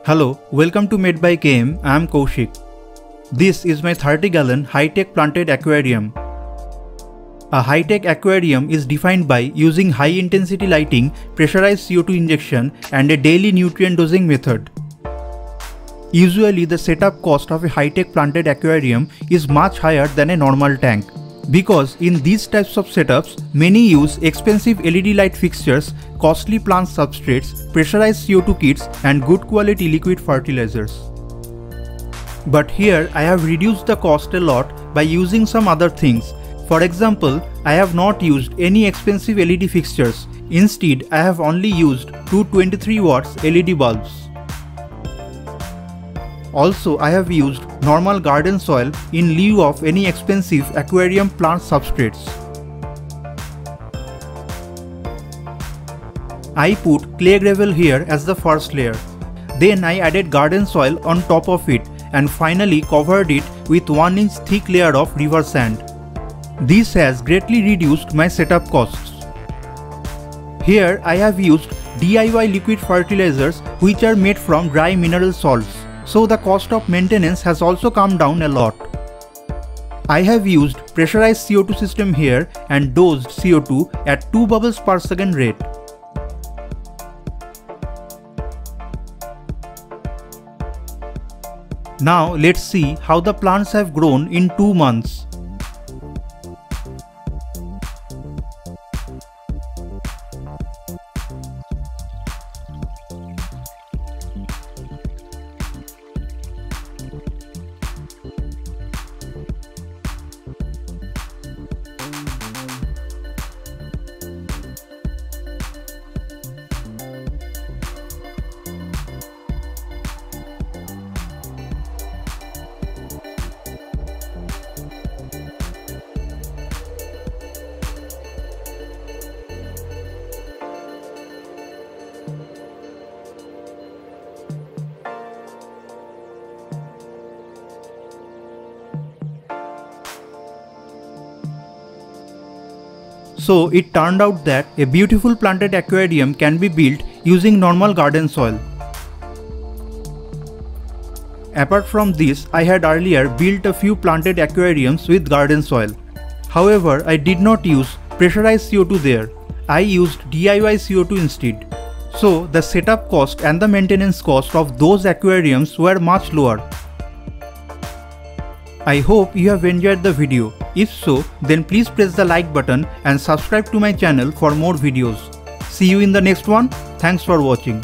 Hello, welcome to MadeByKM. I am Kaushik. This is my 30-gallon high-tech planted aquarium. A high-tech aquarium is defined by using high-intensity lighting, pressurized CO2 injection, and a daily nutrient dosing method. Usually, the setup cost of a high-tech planted aquarium is much higher than a normal tank. Because in these types of setups, many use expensive LED light fixtures, costly plant substrates, pressurized CO2 kits, and good quality liquid fertilizers. But here I have reduced the cost a lot by using some other things. For example, I have not used any expensive LED fixtures. Instead, I have only used two 23 watts LED bulbs. Also, I have used normal garden soil in lieu of any expensive aquarium plant substrates. I put clay gravel here as the first layer. Then I added garden soil on top of it and finally covered it with 1 inch thick layer of river sand. This has greatly reduced my setup costs. Here I have used DIY liquid fertilizers which are made from dry mineral salts. So the cost of maintenance has also come down a lot. I have used pressurized CO2 system here and dosed CO2 at 2 bubbles per second rate. Now let's see how the plants have grown in 2 months. So it turned out that a beautiful planted aquarium can be built using normal garden soil. Apart from this, I had earlier built a few planted aquariums with garden soil. However, I did not use pressurized CO2 there. I used DIY CO2 instead. So the setup cost and the maintenance cost of those aquariums were much lower. I hope you have enjoyed the video. If so, then please press the like button and subscribe to my channel for more videos. See you in the next one. Thanks for watching.